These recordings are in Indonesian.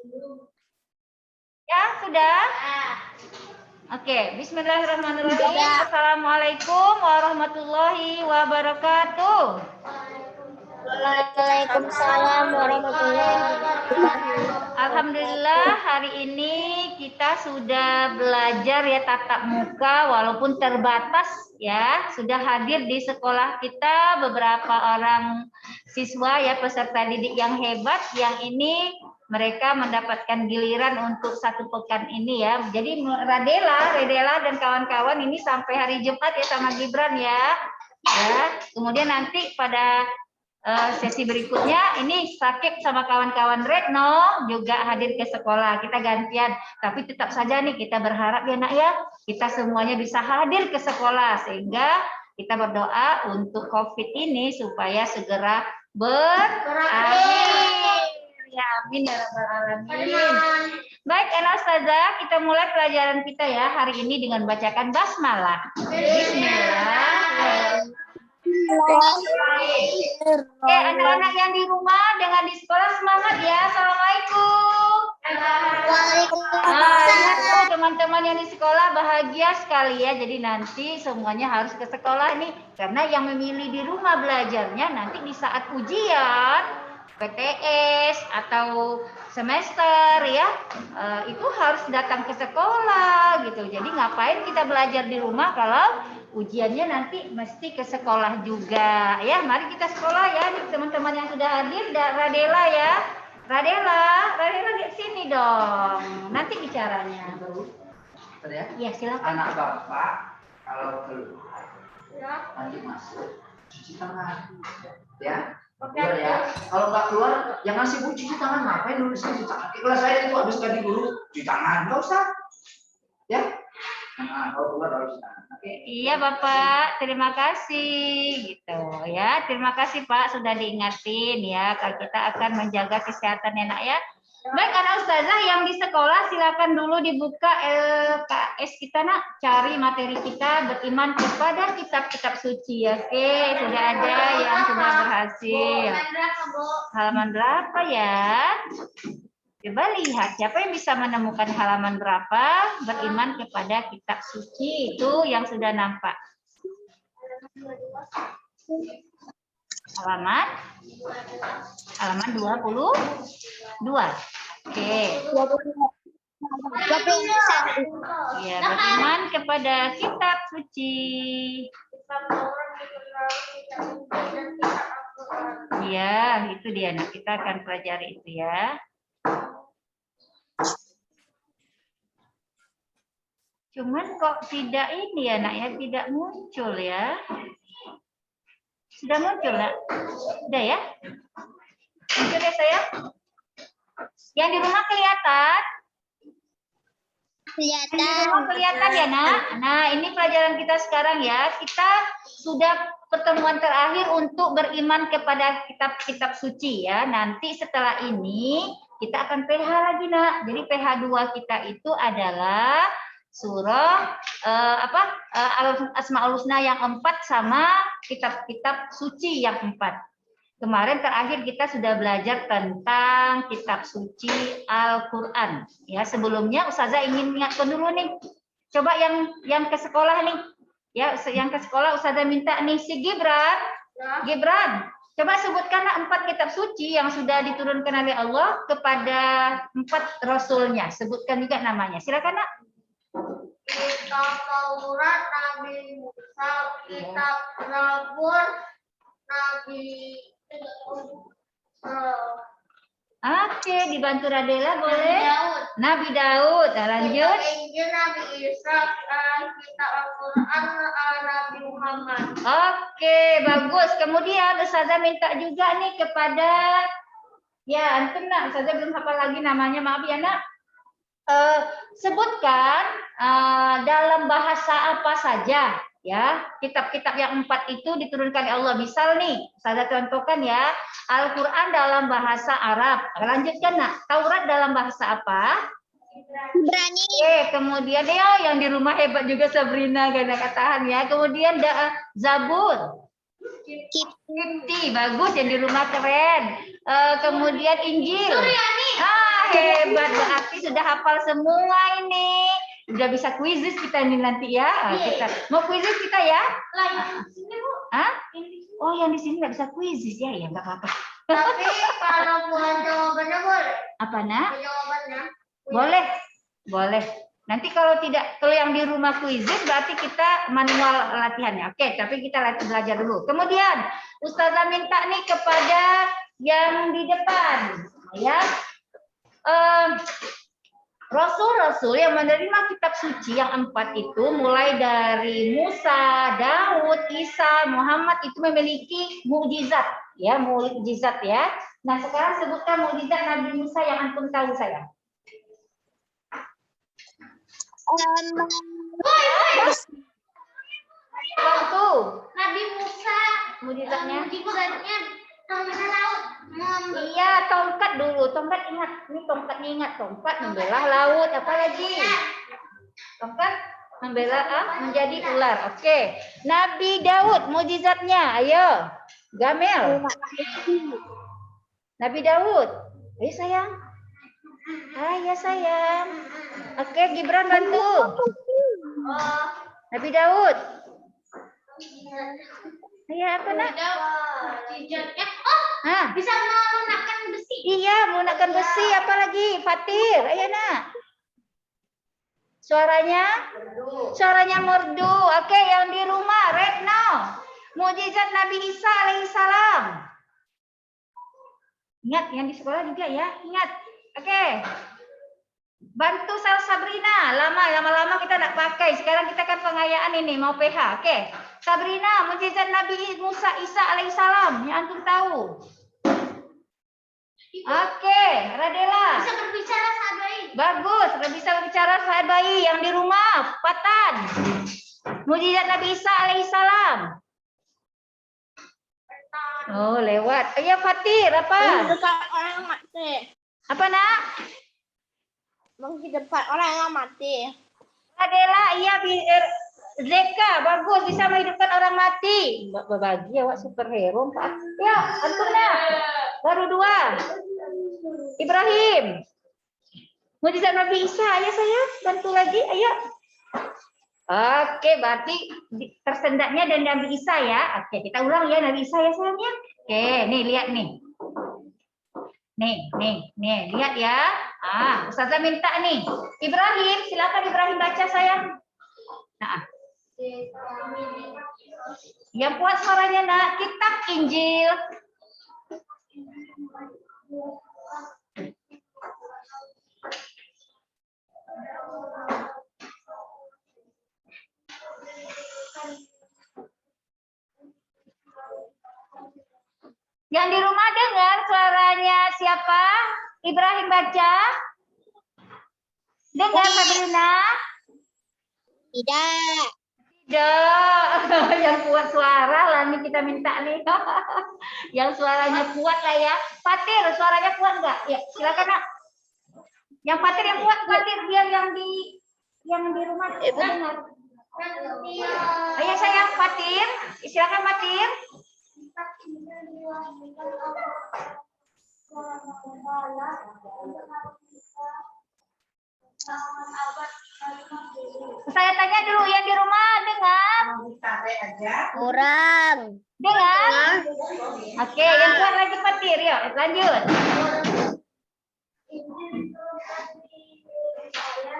Ya, sudah? Oke, bismillahirrahmanirrahim. Assalamualaikum warahmatullahi wabarakatuh. Waalaikumsalam warahmatullahi wabarakatuh. Alhamdulillah hari ini kita sudah belajar ya tatap muka walaupun terbatas ya. Sudah hadir di sekolah kita beberapa orang siswa ya peserta didik yang hebat yang ini mereka mendapatkan giliran untuk 1 pekan ini ya. Jadi Redela dan kawan-kawan ini sampai hari Jumat ya sama Gibran ya. Ya, kemudian nanti pada sesi berikutnya ini Sakib sama kawan-kawan Retno juga hadir ke sekolah. Kita gantian, tapi tetap saja nih kita berharap ya nak ya, kita semuanya bisa hadir ke sekolah sehingga kita berdoa untuk COVID ini supaya segera berakhir. Ya, amin ya rabbal alamin. Baik, anak ustazah, kita mulai pelajaran kita ya hari ini dengan bacakan basmalah. Bismillah. Oke, anak-anak yang di rumah dengan di sekolah semangat ya. Assalamualaikum. Waalaikumsalam. Teman-teman yang di sekolah bahagia sekali ya. Jadi nanti semuanya harus ke sekolah nih. Karena yang memilih di rumah belajarnya nanti di saat ujian, PTS atau semester ya, itu harus datang ke sekolah gitu. Jadi ngapain kita belajar di rumah kalau ujiannya nanti mesti ke sekolah juga ya. Mari kita sekolah ya nih teman-teman yang sudah hadir. Radela ya, Radela di sini dong. Nanti bicaranya. Ya silakan. Anak bapak kalau keluar nanti masuk cuci tangan ya. Keluar ya. Kalau nggak keluar yang ngasih bu cuci tangan ngapain dulu cuci tangan? Kalau saya itu habis ganti guru cuci tangan nggak usah ya. Nah, kalau keluar harus tangan. Iya Bapak, terima kasih gitu ya. Terima kasih Pak sudah diingatin ya. Kalau kita akan menjaga kesehatan ya nak ya. Baik anak ustazah yang di sekolah silakan dulu dibuka LKS kita nak, cari materi kita beriman kepada kitab-kitab suci. Oke, sudah ada yang sudah berhasil. Halaman berapa ya? Coba lihat siapa yang bisa menemukan halaman berapa beriman kepada kitab suci itu yang sudah nampak. Halaman 22. Oke. Ya, beriman kepada kitab suci. Ya, itu dia. Nah, kita akan pelajari itu ya. Cuman kok tidak ini ya, nak ya, tidak muncul ya. Sudah muncul, nak? Sudah ya? Muncul ya, saya? Yang di rumah kelihatan? Kelihatan ya, nak? Nah, ini pelajaran kita sekarang ya. Kita sudah pertemuan terakhir untuk beriman kepada kitab-kitab suci ya. Nanti setelah ini kita akan PH lagi, nak. Jadi PH 2 kita itu adalah surah Asmaul Husna yang 4 sama kitab-kitab suci yang 4. Kemarin terakhir kita sudah belajar tentang kitab suci Al-Quran. Ya, sebelumnya Ustazah ingin ingatkan dulu nih. Coba yang ke sekolah nih. Ya, yang ke sekolah Ustazah minta nih si Gibran. Ya. Gibran, coba sebutkan 4 kitab suci yang sudah diturunkan oleh Allah kepada 4 rasulnya. Sebutkan juga namanya. Silakan, Nak. Kitab Taurat Nabi Musa, kitab Zabur Nabi Oke, dibantu Radela boleh? Nabi Daud. Lanjut. Injil Nabi Isa, kitab Al-Quran Nabi Muhammad. Oke, bagus. Kemudian Ustazah minta juga nih kepada antum nak, Ustazah belum hafal lagi namanya, maaf ya nak. Sebutkan dalam bahasa apa saja ya kitab-kitab yang 4 itu diturunkan oleh Allah. Misal nih saya contohkan ya, Al-Quran dalam bahasa Arab. Lanjutkan nak, Taurat dalam bahasa apa? Ibrani. Kemudian ya yang di rumah hebat juga Sabrina kena katahan ya. Kemudian Zabur Kipti, bagus, yang di rumah keren. Kemudian Injil. Suryani. Hebat, berarti sudah hafal semua ini. Udah bisa kuisis kita ini nanti ya. Kita mau kuisis kita ya? Lah, yang di sini, Bu. Hah? Yang di sini. Oh, yang di sini nggak bisa kuisis ya? Ya nggak apa-apa. Tapi kalau buat jawabannya boleh. Apa nak? Buat jawabannya. Boleh, boleh. Nanti kalau yang di rumah kuisis berarti kita manual latihannya. Oke, tapi kita belajar dulu. Kemudian Ustazah minta nih kepada yang di depan, ya. Rasul-rasul yang menerima kitab suci yang 4 itu mulai dari Musa, Daud, Isa, Muhammad itu memiliki mukjizat, ya, mukjizat ya. Nah, sekarang sebutkan mukjizat Nabi Musa yang antum tahu saya. Waktu Nabi Musa. mukjizatnya. Mukjizatnya tongkat laut. Iya, tongkat dulu. Tongkat ingat. Ini tongkatnya ingat. Tongkat membelah laut. Apa lagi? Tongkat membelah menjadi ular. Oke. Nabi Daud mukjizatnya. Ayo. Gamel. Nabi Daud. Ayo sayang. Ayo sayang. Oke, Gibran bantu. Nabi Daud. Ayo apa nak? Mukjizatnya. Oh, Hah? bisa melunakkan besi. Iya, menggunakan besi. Apa lagi? Fatir. Ayo nak. Suaranya merdu. Oke, yang di rumah, Retno. Mukjizat Nabi Isa alaihissalam. Ingat, yang di sekolah juga ya. Ingat. Oke. Bantu Sabrina. Lama-lama kita nak pakai. Sekarang kita kan pengayaan ini, mau PH. Oke. Sabrina, mukjizat Nabi Musa Isa alaihissalam. Yang antum tahu. Oke, Radela. Bisa berbicara saat bayi. Bagus, bisa berbicara saat bayi. Yang di rumah, Patan. Mukjizat Nabi Isa alaihissalam. Oh, lewat. Ayo Fatir, apa? Depan orang mati. Apa nak? Depan orang yang mati. Adela, iya. Zeka, bagus. Bisa menghidupkan orang mati. Berbagi awak superhero. Ya, antum nak. Baru 2. Ibrahim. Mukjizat Nabi Isa. Ayo saya bantu lagi. Ayo. Oke, berarti tersendaknya dan Nabi Isa ya. Oke, kita ulang ya Nabi Isa ya sayangnya. Oke, nih lihat nih. Nih, lihat ya. Ustazah minta nih. Ibrahim, silakan Ibrahim baca sayang. Nah. Yang kuat suaranya nak, kitab Injil. Yang di rumah dengar suaranya siapa? Ibrahim baca. Dengar Sabrina? Tidak. Tidak. Yang kuat suara lah nih kita minta nih. Yang suaranya kuat lah ya. Fatir, suaranya kuat enggak? Ya, silakan nak. Yang Fatir yang kuat, Fatir biar yang di rumah dengar. Ayo sayang Fatir, silakan Fatir. Saya tanya dulu yang di rumah dengar? Kurang. Dengar? Oke, yang kuat lagi Fatir, yuk lanjut.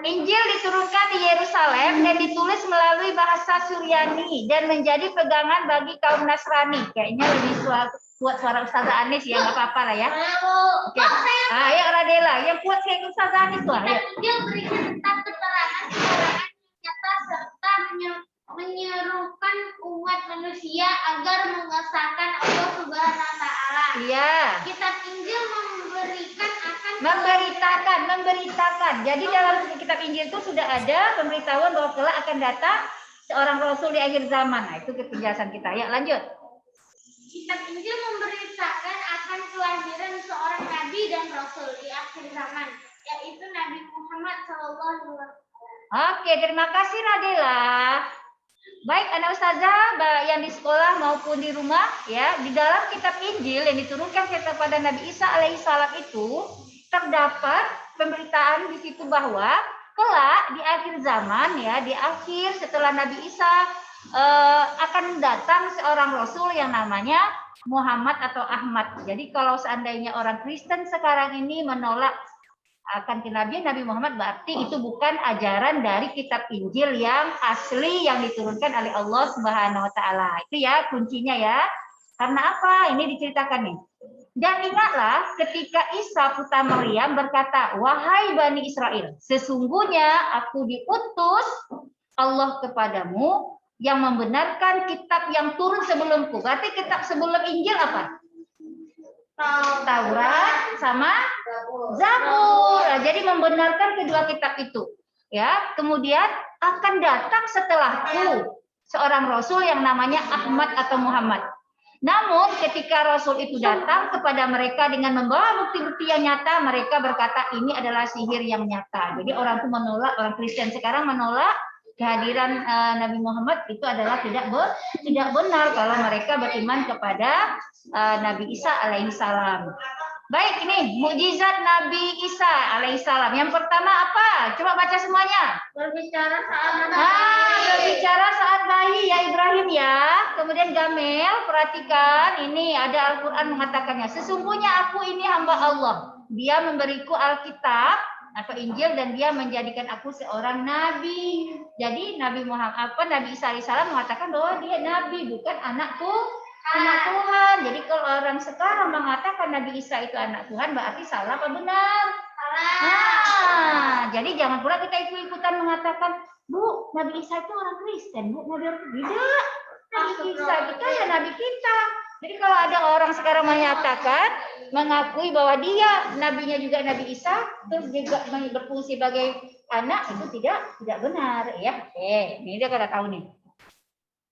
Injil diturunkan di Yerusalem dan ditulis melalui bahasa Suryani dan menjadi pegangan bagi kaum Nasrani. Kayaknya lebih kuat suara Ustazah Anis ya, nggak apa-apa lah ya. Oke. Ayo Radela, yang kuat kayak Ustazah Anis tuh. Injil berisi tentang keterangan nyata serta menyerukan umat manusia agar mengesahkan Allah Subhanahu wa taala. Iya. Kitab Injil memberitakan. Jadi dalam kitab Injil itu sudah ada pemberitahuan bahwa kelak akan datang seorang rasul di akhir zaman. Nah, itu penjelasan kita. Ya, lanjut. Kitab Injil memberitakan akan kelahiran seorang nabi dan rasul di akhir zaman, yaitu Nabi Muhammad SAW. Oke, terima kasih Radela. Baik anak ustazah yang di sekolah maupun di rumah ya, di dalam kitab Injil yang diturunkan kepada Nabi Isa alaihissalam itu terdapat pemberitaan di situ bahwa kelak di akhir zaman ya, di akhir setelah Nabi Isa akan datang seorang rasul yang namanya Muhammad atau Ahmad. Jadi kalau seandainya orang Kristen sekarang ini menolak akan kenabian Nabi Muhammad, berarti itu bukan ajaran dari kitab Injil yang asli yang diturunkan oleh Allah Subhanahu wa taala. Itu ya kuncinya ya. Karena apa? Ini diceritakan nih. Dan ingatlah ketika Isa putra Maryam berkata, "Wahai Bani Israel, sesungguhnya aku diutus Allah kepadamu yang membenarkan kitab yang turun sebelumku." Berarti kitab sebelum Injil apa? Taurat sama Zabur. Nah, jadi membenarkan kedua kitab itu. Ya, kemudian akan datang setelahku seorang rasul yang namanya Ahmad atau Muhammad. Namun ketika rasul itu datang kepada mereka dengan membawa bukti-bukti yang nyata, mereka berkata ini adalah sihir yang nyata. Jadi orang itu menolak, orang Kristen sekarang menolak kehadiran Nabi Muhammad itu adalah tidak benar kalau mereka beriman kepada Nabi Isa alaihissalam. Baik, ini mukjizat Nabi Isa alaihissalam. Yang pertama apa? Coba baca semuanya. Berbicara saat Berbicara saat bayi ya Ibrahim ya. Kemudian Gamel, perhatikan ini ada Al-Quran mengatakannya. Sesungguhnya aku ini hamba Allah. Dia memberiku Alkitab atau Injil dan dia menjadikan aku seorang nabi. Jadi Nabi Isa alaihissalam mengatakan bahwa dia nabi, bukan anak Tuhan. Jadi kalau orang sekarang mengatakan Nabi Isa itu anak Tuhan, berarti salah apa benar? Salah. Jadi jangan pula kita ikut-ikutan mengatakan, Bu, Nabi Isa itu orang Kristen, Bu, Nabi orang tidak. Nabi Isa kita ya Nabi kita. Jadi kalau ada orang sekarang menyatakan, mengakui bahwa dia nabinya juga Nabi Isa, terus juga berfungsi sebagai anak, itu tidak benar ya. Ini dia kada tahu nih.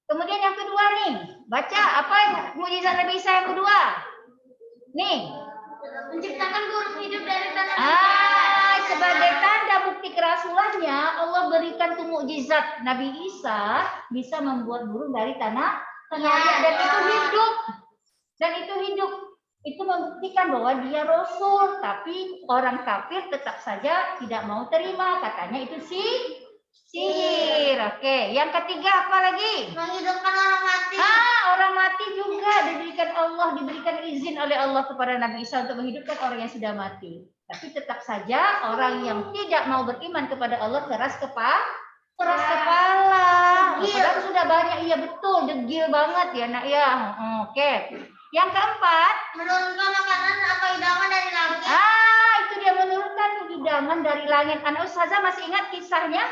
Kemudian yang kedua nih, baca apa mukjizat Nabi Isa yang kedua? Nih, menciptakan huruf hidup dari tanah. Sebagai tanda bukti kerasulannya, Allah berikan tuh mukjizat Nabi Isa bisa membuat burung dari tanah liat dan itu hidup. Dan itu hidup. Itu membuktikan bahwa dia rasul, tapi orang kafir tetap saja tidak mau terima, katanya itu sihir. Oke, yang ketiga apa lagi? Menghidupkan orang mati. Orang mati juga diberikan izin oleh Allah kepada Nabi Isa untuk menghidupkan orang yang sudah mati. Tapi tetap saja orang yang tidak mau beriman kepada Allah keras kepala. Padahal sudah banyak, iya betul, degil banget ya nak ya. Oke. Yang keempat, menurunkan makanan atau hidangan dari langit. Itu dia menurunkan hidangan dari langit. Anak ustazah masih ingat kisahnya?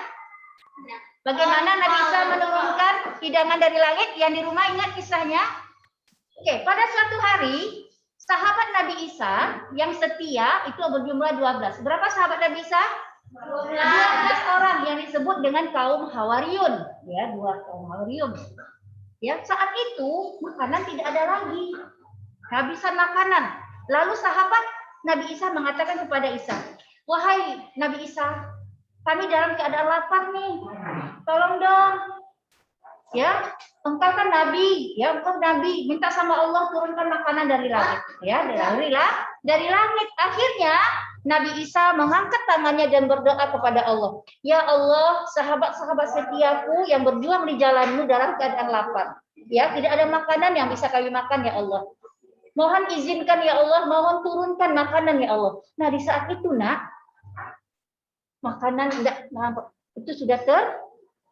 Bagaimana Nabi Isa menurunkan hidangan dari langit? Yang di rumah ingat kisahnya? Oke, pada suatu hari sahabat Nabi Isa yang setia itu berjumlah 12. Berapa sahabat Nabi Isa? 12 orang yang disebut dengan kaum Hawariyun, ya, 2 kaum Hawariyun. Ya, saat itu makanan tidak ada lagi. Kehabisan makanan. Lalu sahabat Nabi Isa mengatakan kepada Isa, "Wahai Nabi Isa, kami dalam keadaan lapar nih. Tolong dong. Ya, engkau kan nabi, ya engkau nabi, minta sama Allah turunkan makanan dari langit." Ya, dari langit. Akhirnya Nabi Isa mengangkat tangannya dan berdoa kepada Allah. "Ya Allah, sahabat-sahabat setiaku yang berjuang di jalan-Mu dalam keadaan lapar. Ya, tidak ada makanan yang bisa kami makan ya Allah. Mohon izinkan ya Allah, mohon turunkan makanan ya Allah." Nah, di saat itu nak, makanan itu sudah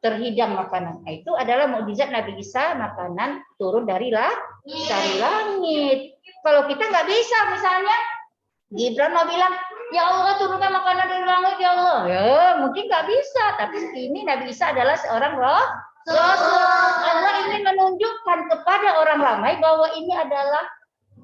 terhidang makanan. Nah, itu adalah mukjizat Nabi Isa, makanan turun dari langit. Kalau kita nggak bisa, misalnya Gibran mau bilang, "Ya Allah, turunkan makanan dari langit ya Allah." Ya, mungkin nggak bisa. Tapi ini Nabi Isa adalah seorang rasul. Allah ingin menunjukkan kepada orang ramai bahwa ini adalah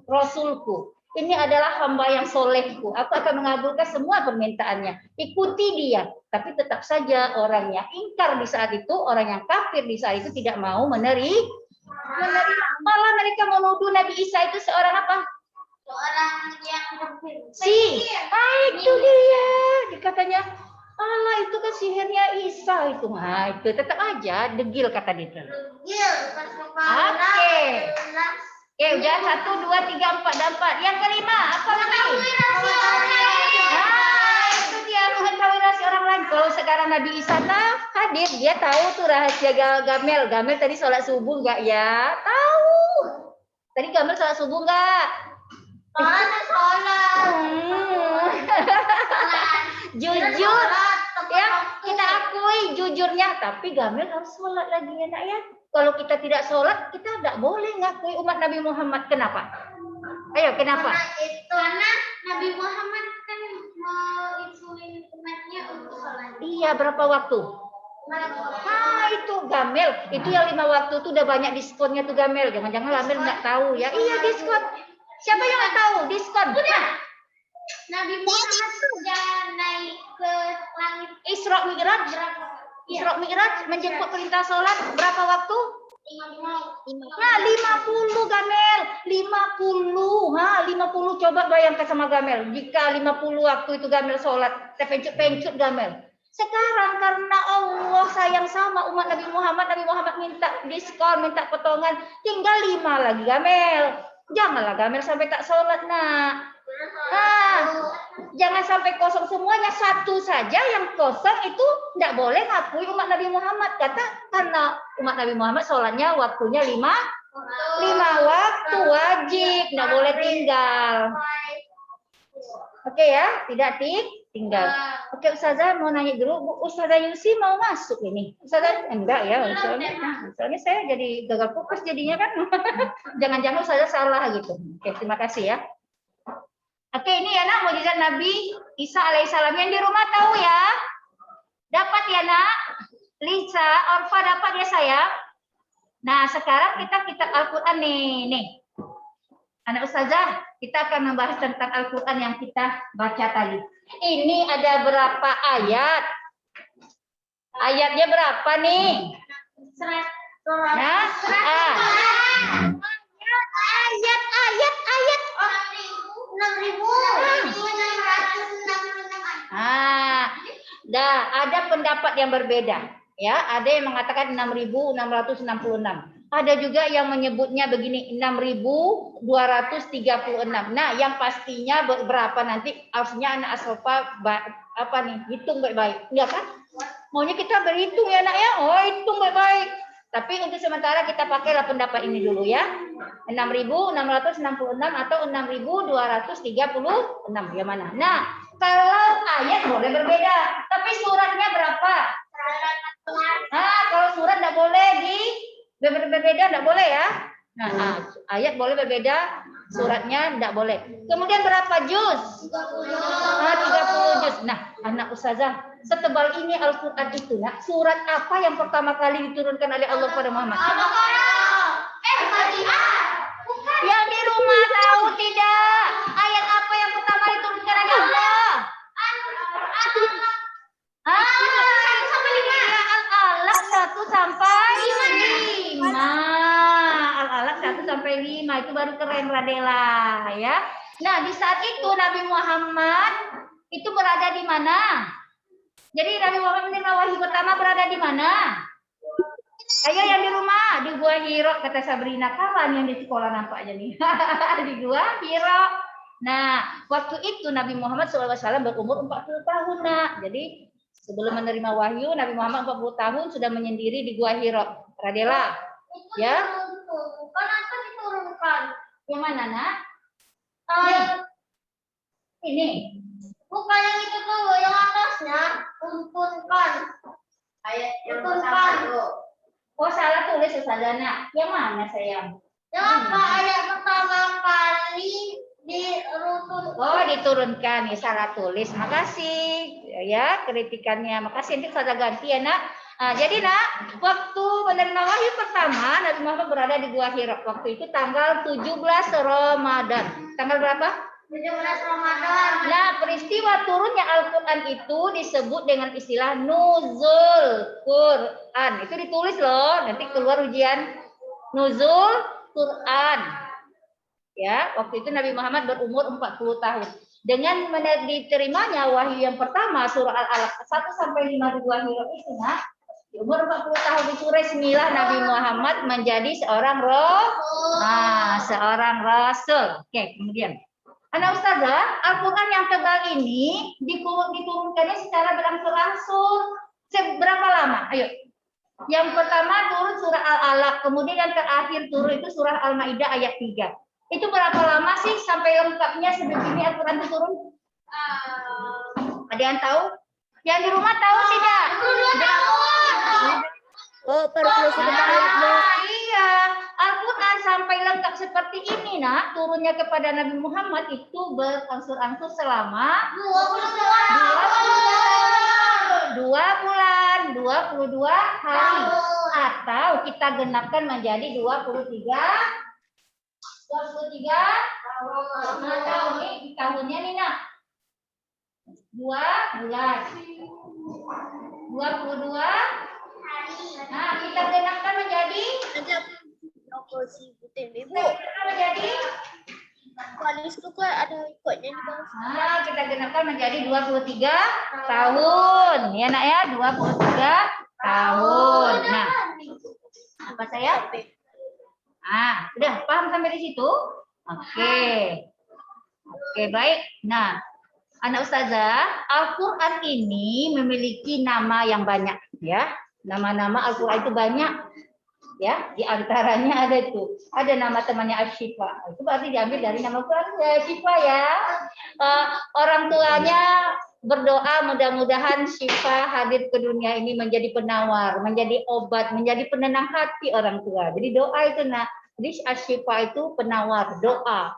rasulku. Ini adalah hamba yang solehku. Aku akan mengabulkan semua permintaannya. Ikuti dia. Tapi tetap saja orang yang ingkar di saat itu, orang yang kafir di saat itu tidak mau menerima. Malah mereka menuduh Nabi Isa itu seorang apa? Seorang yang itu dia. Dikatanya, Allah itu itu kan sihirnya Isa itu. Nah, itu tetap aja degil kata dia. Degil pas Oke. Oke, udah 1, 2, 3, 4 dan 4. Yang kelima apa lagi? Nah, itu dia mengetahui rahasia orang lain. Kalau sekarang Nabi Isa hadir, dia tahu tuh rahasia Gamel. Gamel tadi sholat subuh nggak ya? Tahu. Tadi Gamel sholat subuh nggak? Sholat. Jujur. Ya, kita akui jujurnya. Tapi Gamel harus sholat lagi ya nak ya. Kalau kita tidak sholat, kita tidak boleh ngakui umat Nabi Muhammad. Kenapa? Ayo, kenapa? Karena Nabi Muhammad kan menginsulin umatnya untuk sholat. Iya, berapa waktu? Nah, itu Gamel. Itu yang 5 waktu itu udah banyak diskonnya tuh Gamel. Jangan-jangan Gamel nggak tahu ya. Iya, diskon. Siapa yang nggak tahu? Diskon. Udah. Nabi Muhammad sudah naik ke langit. Isra Mi'raj. Isra Mi'raj menjemput perintah sholat berapa waktu? 50. Nah, 50 Gamel. 50. Ha, 50 coba bayangkan sama Gamel. Jika 50 waktu itu Gamel sholat, terpencut-pencut Gamel. Sekarang karena Allah sayang sama umat Nabi Muhammad minta diskon, minta potongan, tinggal 5 lagi Gamel. Janganlah Gamel sampai tak sholat nak. Nah, jangan sampai kosong semuanya, satu saja yang kosong itu tidak boleh ngakui umat Nabi Muhammad. Karena umat Nabi Muhammad sholatnya waktunya 5 waktu wajib, tidak boleh tinggal. Oke ya, tidak tinggal. Oke, Ustazah mau nanya dulu, Ustazah Yusi mau masuk ini? Ustazah enggak ya, soalnya saya jadi gagal fokus jadinya kan. Jangan-jangan Ustazah salah gitu. Oke, terima kasih ya. Oke, ini ya nak, mukjizat Nabi Isa alaihissalam yang di rumah tahu ya? Dapat ya nak? Lisa, Orfa dapat ya sayang? Nah, sekarang kita kitab Al-Quran nih. Anak Ustazah, kita akan membahas tentang Al-Quran yang kita baca tadi. Ini ada berapa ayat? Ayatnya berapa nih? Nah, ayat. 6.666. Dah ada pendapat yang berbeda. Ya, ada yang mengatakan 6.666. Ada juga yang menyebutnya begini 6.236. Nah, yang pastinya berapa nanti harusnya anak Asofa apa nih? Hitung baik-baik. Enggak kan? Maunya kita berhitung ya, Nak ya. Oh, hitung baik-baik. Tapi untuk sementara kita pakailah pendapat ini dulu ya. 6.666 atau 6.236. Yang mana? Nah, kalau ayat boleh berbeda, tapi suratnya berapa? Nah, kalau surat tidak boleh berbeda, tidak boleh ya. Nah, ayat boleh berbeda, suratnya tidak boleh. Kemudian berapa juz? 30 juz. Nah, anak Ustazah, setebal ini Al-Quran itu, nak, surat apa yang pertama kali diturunkan oleh Allah kepada Muhammad? Yang di rumah tahu tidak? Ayat apa yang pertama diturunkan oleh Allah? Al-Alaq 1 sampai 5. Al-Alaq 1 sampai 5 itu baru keren Radela ya. Nah, di saat itu Nabi Muhammad itu berada di mana? Jadi Nabi Muhammad menerima wahyu pertama berada di mana? Ayo yang di rumah, di Gua Hiro, kata Sabrina. Kawan yang di sekolah nampaknya nih. Di Gua Hiro. Nah, waktu itu Nabi Muhammad SAW berumur 40 tahun, nak. Jadi sebelum menerima wahyu, Nabi Muhammad 40 tahun sudah menyendiri di Gua Hiro. Radela, ya? Bukan atau diturunkan? Yang mana, nak? Ini. Bukan yang itu tuh, yang atasnya. Tuntunkan. Ayat yang pertama. Oh, salah tulis Ustazana. Yang mana sayang? Yang apa ayat pertama kali diturunkan? Oh, diturunkan. Ya, salah tulis. Makasih ya kritikannya. Makasih, nanti Ustazah ganti ya, nak. Nah, jadi nak, waktu menerima wahyu pertama Nabi Muhammad berada di Gua Hira. Waktu itu tanggal 17 Ramadan. Tanggal berapa? 17 Ramadan. Nah, peristiwa turunnya Al-Quran itu disebut dengan istilah nuzul Quran. Itu ditulis loh, nanti keluar ujian nuzul Quran. Ya, waktu itu Nabi Muhammad berumur 40 tahun. dengan diterimanya wahyu yang pertama surah Al-Alaq 1 sampai 5 di wahyu itu nah, di umur 40 tahun itu resmilah Nabi Muhammad menjadi seorang seorang rasul. Oke, kemudian Anak Ustazah, Al-Quran yang tebal ini diturunkannya secara berangsur-angsur. Seberapa lama? Ayo. Yang pertama turun surah Al-Alaq, kemudian yang terakhir turun itu surah Al-Maidah ayat 3. Itu berapa lama sih sampai lengkapnya sebegini Al-Quran itu turun? Ada yang tahu? Yang di rumah tahu tidak? Oh, perlu Iya, Al-Quran sampai lengkap seperti ini, nak. Turunnya kepada Nabi Muhammad itu berangsur-angsur selama 22 hari. Atau kita genapkan menjadi 23 tahun. Ini tahunnya nih, nak. 2 bulan. 22 hari. Nah, kita genapkan menjadi menjadi Walis itu kan ada ikutnya di bawah. nah, kita genapkan menjadi 23 tahun. Ya, nak ya, 23 tahun. Nah, apa saya? Udah paham sampai di situ? Oke. Oke, baik. Nah, anak ustazah, Al-Quran ini memiliki nama yang banyak, ya. Nama-nama Al-Quran itu banyak, ya. Di antaranya ada itu, ada nama temannya Asy-Syifa. Itu berarti diambil dari nama Al-Quran ya, Syifa ya. Orang tuanya berdoa mudah-mudahan Syifa hadir ke dunia ini menjadi penawar, menjadi obat, menjadi penenang hati orang tua. Jadi doa itu jadi Asy-Syifa itu penawar, doa.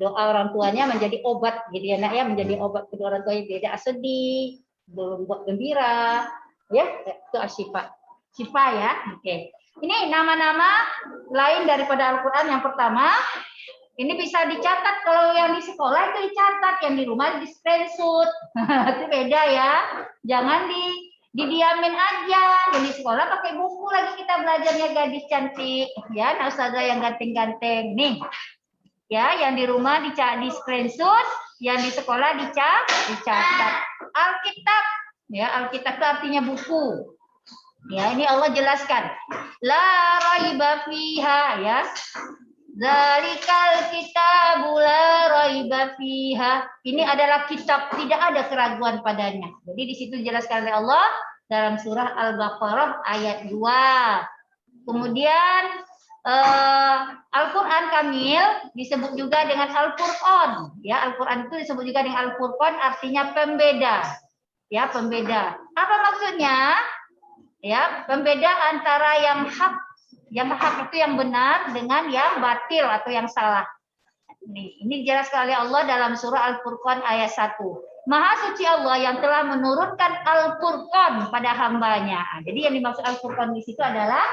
Doa orang tuanya menjadi obat, gitu ya nak ya, menjadi obat kedua orang tuanya tidak sedih, membuat gembira, ya itu Asy-Syifa. Syifa ya, oke. Ini nama-nama lain daripada Al-Quran. Yang pertama, ini bisa dicatat. Kalau yang di sekolah itu dicatat, yang di rumah di screenshot. Itu beda ya. Jangan didiamin aja. Yang di sekolah pakai buku lagi kita belajarnya gadis cantik. Ya, nah ustazah yang ganteng-ganteng. Nih, ya, yang di rumah di screenshot, yang di sekolah dicatat. Alkitab, ya, Alkitab itu artinya buku. Ya, ini Allah jelaskan. La raiba fiha, ya. Zalikal kitabu la raiba fiha. Ini adalah kitab, tidak ada keraguan padanya. Jadi di situ dijelaskan oleh Allah dalam surah Al-Baqarah ayat 2. Kemudian Al-Quran Kamil disebut juga dengan Al-Furqan. Ya, Al-Quran itu disebut juga dengan Al-Furqan, artinya pembeda. Ya, pembeda. Apa maksudnya? Ya, pembeda antara yang hak itu yang benar dengan yang batil atau yang salah. Ini dijelaskan oleh Allah dalam surah Al-Furqan ayat 1. Maha suci Allah yang telah menurunkan Al-Furqan pada hambanya. Jadi yang dimaksud Al-Furqan di situ adalah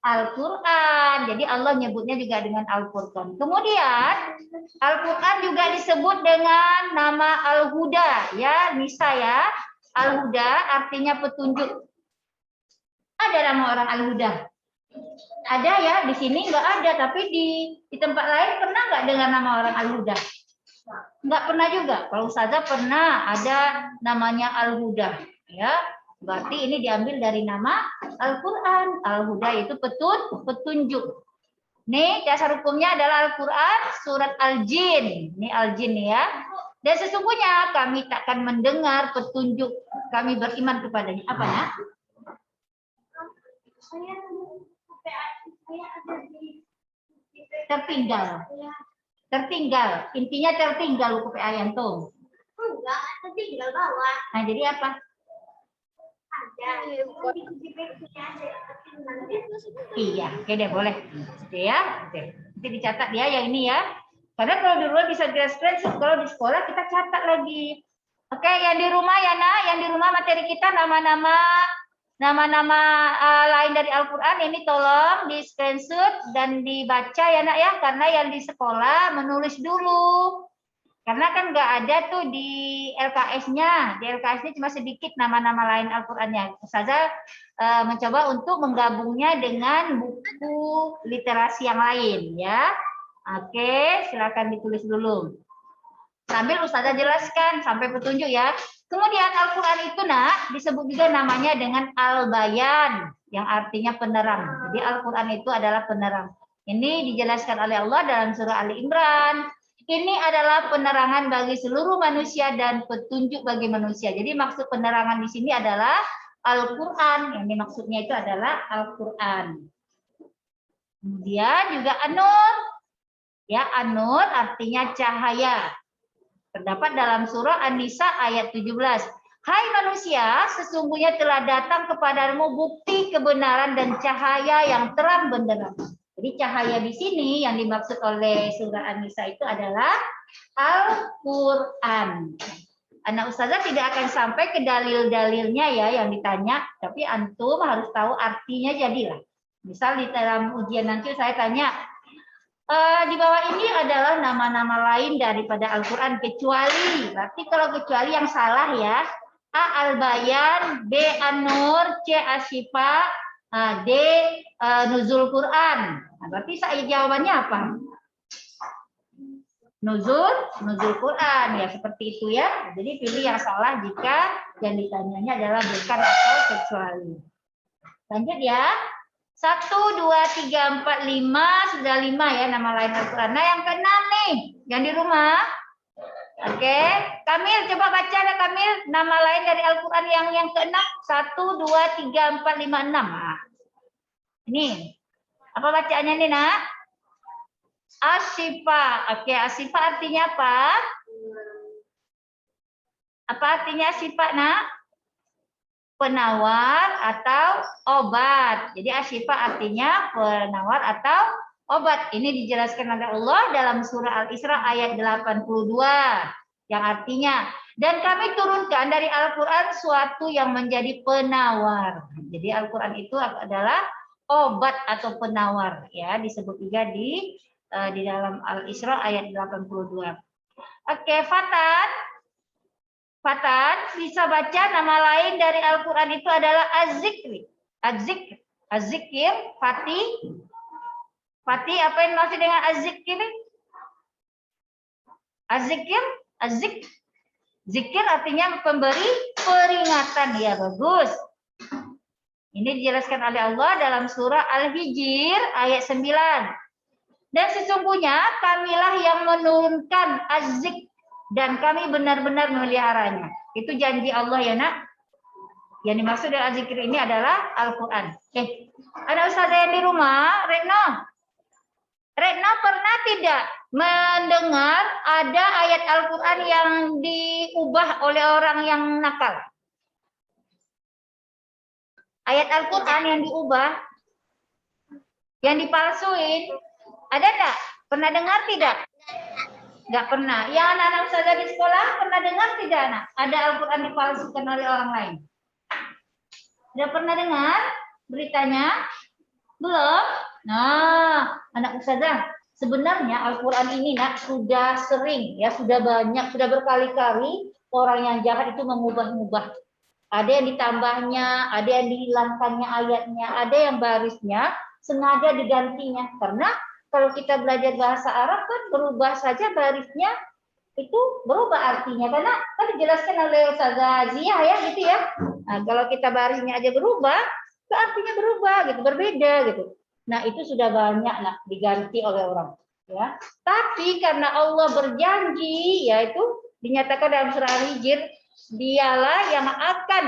Al-Quran. Jadi Allah nyebutnya juga dengan Al-Furqan. Kemudian Al-Quran juga disebut dengan nama Al-Huda, ya, Nisa ya. Al-Huda artinya petunjuk. Ada nama orang Al-Huda? Ada ya, di sini nggak ada, tapi di tempat lain pernah nggak dengar nama orang Al-Huda? Nggak pernah juga. Kalau ustazah pernah ada namanya Al-Huda, ya. Berarti ini diambil dari nama Al-Quran. Al-Huda itu petunjuk. Nih, dasar hukumnya adalah Al-Quran surat Al-Jin. Ini Al-Jin ya. Dan sesungguhnya kami takkan mendengar petunjuk, kami beriman kepadanya. Apa ya? Tertinggal. Intinya tertinggal UPA yang tuh. Enggak, tertinggal bawah. Nah, jadi apa? Iya, oke deh, boleh. Oke ya. Oke. Nanti dicatat ya yang ini ya. Karena kalau di rumah bisa screenshot, kalau di sekolah kita catat lagi. Oke, yang di rumah ya nak, yang di rumah materi kita nama-nama lain dari Al-Quran ini tolong di screenshot dan dibaca ya nak ya, karena yang di sekolah menulis dulu. Karena kan nggak ada tuh di LKS-nya. Di LKS-nya cuma sedikit nama-nama lain Al-Qur'annya. Ustazah mencoba untuk menggabungnya dengan buku literasi yang lain ya. Oke, silakan ditulis dulu. Sambil Ustazah jelaskan sampai petunjuk ya. Kemudian Al-Quran itu nak disebut juga namanya dengan Al-Bayan yang artinya penerang. Jadi Al-Quran itu adalah penerang. Ini dijelaskan oleh Allah dalam surah Ali Imran. Ini adalah penerangan bagi seluruh manusia dan petunjuk bagi manusia. Jadi maksud penerangan di sini adalah Al-Quran. Yang dimaksudnya itu adalah Al-Quran. Kemudian juga An-Nur. Ya, An-Nur artinya cahaya. Terdapat dalam surah An-Nisa ayat 17. Hai manusia, sesungguhnya telah datang kepadamu bukti kebenaran dan cahaya yang terang benderang. Jadi cahaya di sini yang dimaksud oleh surah An-Nisa itu adalah Al-Quran. Anak Ustazah tidak akan sampai ke dalil-dalilnya ya yang ditanya, tapi antum harus tahu artinya jadilah. Misal di dalam ujian nanti saya tanya, di bawah ini adalah nama-nama lain daripada Al-Quran kecuali, berarti kalau kecuali yang salah ya, A. Al-Bayan, B. An-Nur, C. Asy-Syifa, D. Nuzul Quran. Nah, berarti saya jawabannya apa? Nuzul Quran ya seperti itu ya. Jadi pilih yang salah jika yang ditanyanya adalah bukan atau kecuali. Lanjut ya. 1, 2, 3, 4, 5 sudah 5 ya nama lain Al-Quran. Nah yang ke-6 nih yang di rumah. Oke, Kamil coba baca ya Kamil nama lain dari Al-Quran yang ke-6. 1, 2, 3, 4, 5, 6. Nah, ini apa bacaannya nih nak? Asy-Syifa. Oke, Asy-Syifa artinya apa? Apa artinya Asy-Syifa nak? Penawar atau obat. Jadi Asy-Syifa artinya penawar atau obat. Ini dijelaskan oleh Allah dalam surah Al-Isra ayat 82. Yang artinya, dan kami turunkan dari Al-Quran suatu yang menjadi penawar. Jadi Al-Quran itu adalah obat atau penawar. Ya, disebut juga di dalam Al-Isra ayat 82. Oke, Fatan bisa baca nama lain dari Al-Quran itu adalah Az-Zikri. Az-Zikir, Fati, apa yang maksud dengan Az-Zikir? Zikir artinya pemberi peringatan. Ya, bagus. Ini dijelaskan oleh Allah dalam surah Al-Hijr ayat 9. Dan sesungguhnya kamilah yang menurunkan Az-Zikr. Dan kami benar-benar memeliharanya. Itu janji Allah ya nak. Yang dimaksud dengan zikir ini adalah Al-Quran. Ada ustazah yang di rumah, Retno pernah tidak mendengar ada ayat Al-Quran yang diubah oleh orang yang nakal? Ayat Al-Quran yang diubah, yang dipalsuin, ada enggak? Pernah dengar tidak? Enggak pernah. Yang anak-anak ustazah di sekolah pernah dengar tidak anak? Ada Al-Quran dipalsukan oleh orang lain? Sudah pernah dengar beritanya? Belum? Nah, anak ustazah, sebenarnya Al-Quran ini nak sudah sering, ya sudah banyak, sudah berkali-kali orang yang jahat itu mengubah-ubah. Ada yang ditambahnya, ada yang dihilangkannya ayatnya, ada yang barisnya sengaja digantinya. Karena kalau kita belajar bahasa Arab kan berubah saja barisnya itu berubah artinya. Karena kan dijelaskan oleh Ustazah Zia ya gitu ya. Nah, kalau kita barisnya aja berubah, itu artinya berubah gitu, berbeda gitu. Nah, itu sudah banyak nah diganti oleh orang ya. Tapi karena Allah berjanji yaitu dinyatakan dalam surah Al-Hijr, dialah yang akan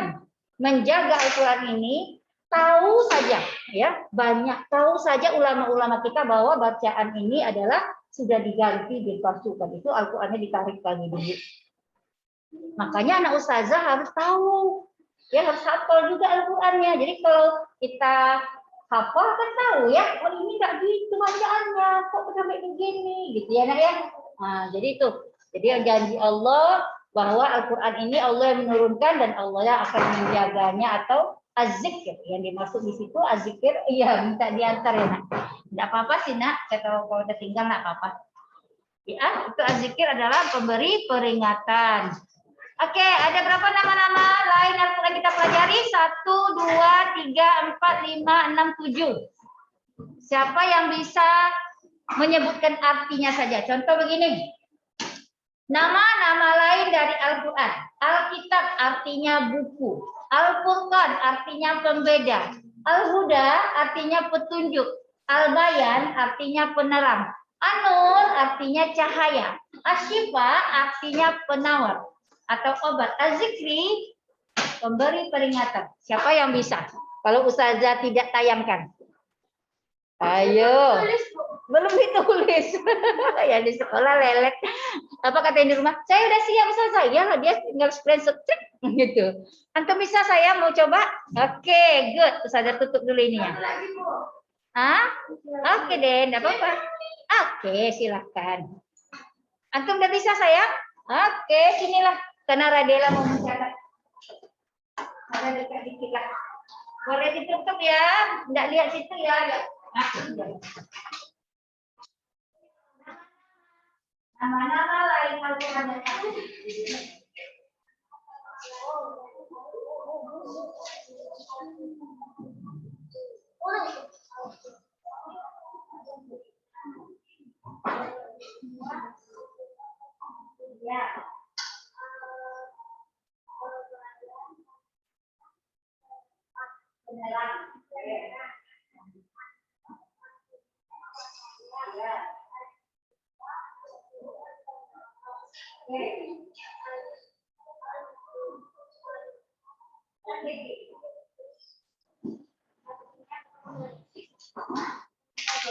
menjaga Al-Quran ini. Tahu saja ya, banyak tahu saja ulama-ulama kita bahwa bacaan ini adalah sudah diganti, dipalsukan. Itu Al-Qur'annya ditarik lagi dulu. Makanya anak ustazah harus tahu. Ya harus hafal juga Al-Qur'annya. Jadi kalau kita hafal kan tahu ya, oh ini enggak gitu bacaannya, kok sampai begini gitu ya nak ya. Nah, jadi itu. Jadi janji Allah bahwa Al-Qur'an ini Allah yang menurunkan dan Allah yang akan menjaganya atau Az-Zikir, yang dimaksud di situ Az-Zikir, iya minta diantar ya nak. Tidak apa-apa sih nak, saya tahu kalau udah tinggal nggak apa-apa. Ya, itu Az-Zikir adalah pemberi peringatan. Oke, ada berapa nama-nama lain Al-Quran kita pelajari? 1, 2, 3, 4, 5, 6, 7. Siapa yang bisa menyebutkan artinya saja? Contoh begini. Nama-nama lain dari Al-Quran. Alkitab artinya buku. Al-Furqan artinya pembeda. Al-Huda artinya petunjuk. Al-Bayan artinya penerang. An-Nur artinya cahaya. Asyifa artinya penawar atau obat. Az-Zikri pemberi peringatan. Siapa yang bisa? Kalau Ustazah tidak tayangkan. Ayo. Belum ditulis. Ya di sekolah lelet. Apa kata yang di rumah? Saya udah siap Ustazah. Ya lah dia tinggal screenshot gitu. Antum bisa, saya mau coba? Oke, good. Ustazah tutup dulu ininya. Hah? Oke deh, enggak apa-apa. Oke, silakan. Antum udah bisa sayang? Oke, sinilah. Karena Radela mau mencatat. Ada dekat dikit lah. Boleh ditutup ya. Enggak lihat situ ya. Nama-nama lain Al-Quran dan hadis. Ya. Penerang.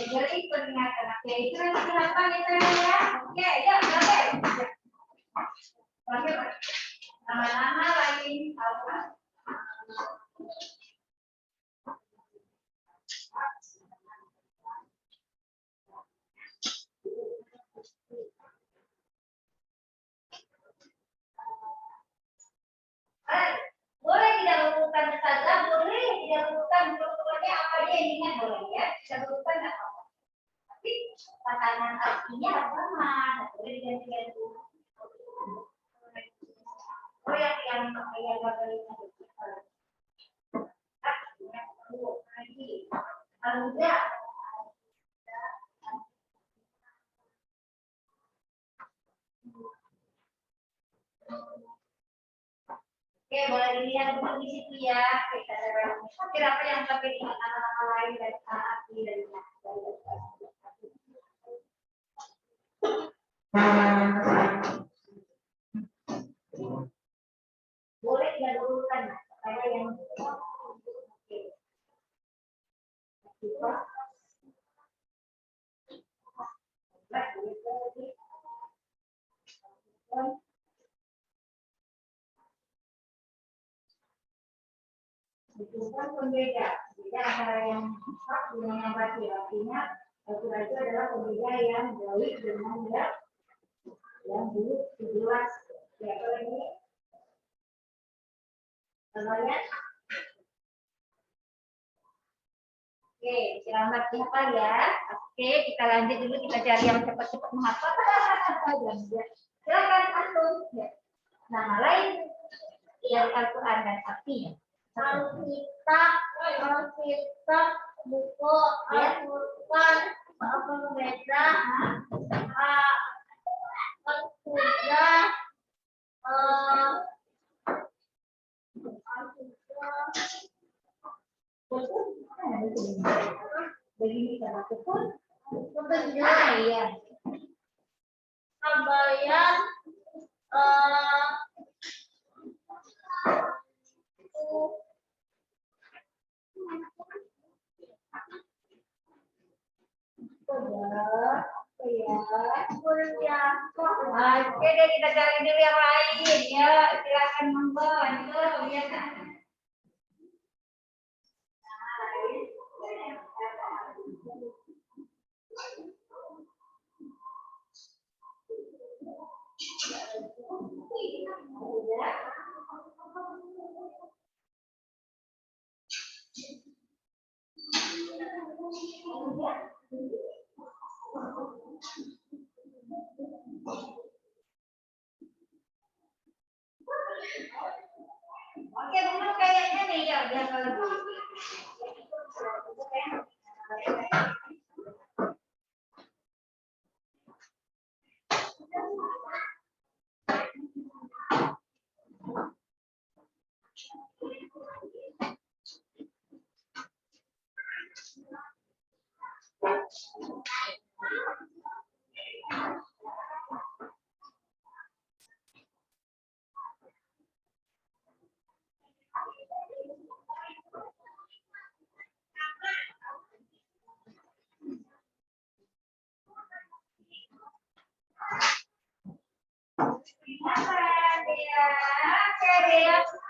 Jadi peringatan. Oke, itu kenapa gitu ya? Oke, ya, oke. Nama-nama lain apa? Boleh tidak berbukan saja, boleh tidak berbukan, pokoknya apa dia inginkan boleh ya, bisa berbukan nggak apa-apa. Tapi tatanan artinya sama, boleh diganti-ganti. Oh yang Al-Huda. Oke, boleh dilihat dulu di situ ya. Kira apa yang tapi di nama-nama lain dari arti dari boleh tidak dulukan saya yang itu kan pembeda antara yang hak dengan yang batil. Artinya Al-Quran itu adalah pembeda yang baik dengan yang buruk jelas. Ya, kalau ini namanya. Oke, selamat siapa ya. Oke, kita lanjut dulu, kita cari yang cepat-cepat menghafal. Silakan antum. Ya. Nama lain dari Al-Quran dan artinya. Alkitab, buku, Al-Quran, pembeda, Al-Huda, begini cara pun ya. Al-Bayan, Oke deh, kita cari dulu yang lain ya. Silakan membantu biasa. Oke, benar kayaknya nih ya, biar kalau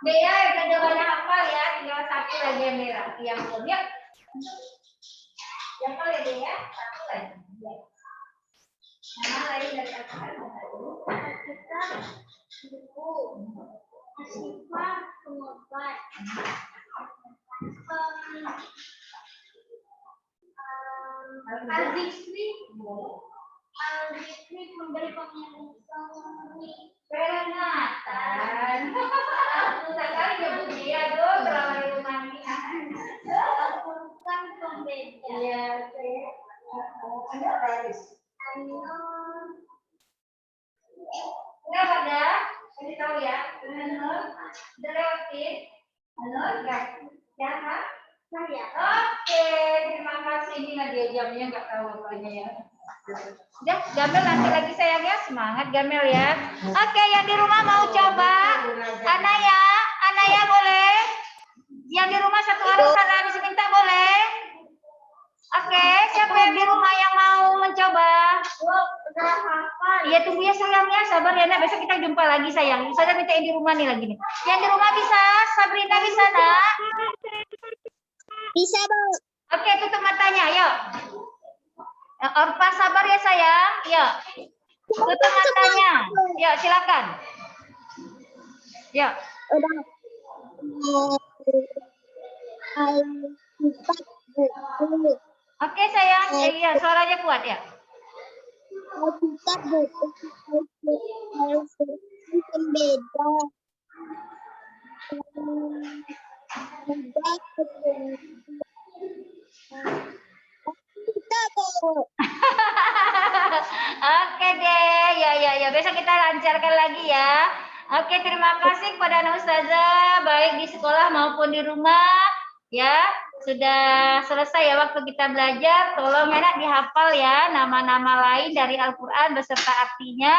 Bea yang udah banyak hafal ya, tinggal satu lagi yang merah, yang belum ya. Yang kalau ya Bea, satu lagi. Nama lain dari apa? Kita buku, sifat, pengobat. Al-Zikri, memberi pengetahuan. Peringatan. Sekali nyebut dia tuh berapa ribu mandi. Bukan pembeda. Iya, ada baris. Enggak ada. Kasih tahu ya. Udah lewatin. Halo, enggak? Ya, Kak? Saya. Oke, terima kasih. Ini dia jamnya nggak tahu apanya ya. Udah, Gamel nanti lagi sayangnya. Semangat Gamel ya. Oke, yang di rumah mau coba? Anaya boleh? Yang di rumah satu orang sana bisa minta boleh? Oke, siapa yang di rumah yang mau mencoba? Udah hafal. Iya tunggu ya sayangnya, sabar ya nak. Besok kita jumpa lagi sayang. Saya minta yang di rumah nih lagi nih. Yang di rumah bisa? Sabrina bisa nak? Bisa, Bu. Oke, tutup matanya, yuk. Orpa sabar ya sayang, yuk. Tutup matanya, yuk silakan. Yuk. Udah. Oke sayang, iya suaranya kuat ya. Alkitab buku pembeda. Kita Oke deh, ya. Besok kita lancarkan lagi ya. Oke, terima kasih kepada Anak Ustazah, baik di sekolah maupun di rumah. Ya, sudah selesai ya waktu kita belajar. Tolong enak dihafal ya nama-nama lain dari Al-Quran beserta artinya.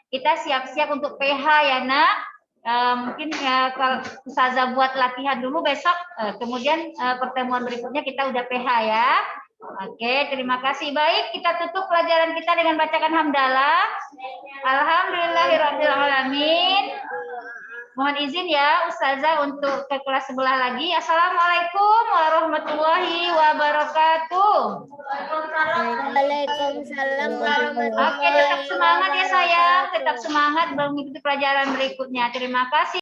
Kita siap-siap untuk PH ya nak. Mungkin ya, kalau Ustazah buat latihan dulu besok. Kemudian pertemuan berikutnya kita udah PH ya. Oke, terima kasih. Baik, kita tutup pelajaran kita dengan bacakan hamdalah. Alhamdulillahirrahmanirrahim. Mohon izin ya Ustazah untuk ke kelas sebelah lagi. Assalamualaikum warahmatullahi wabarakatuh. Waalaikumsalam warahmatullahi wabarakatuh. Oke, tetap semangat ya sayang. Tetap semangat mengikuti pelajaran berikutnya. Terima kasih.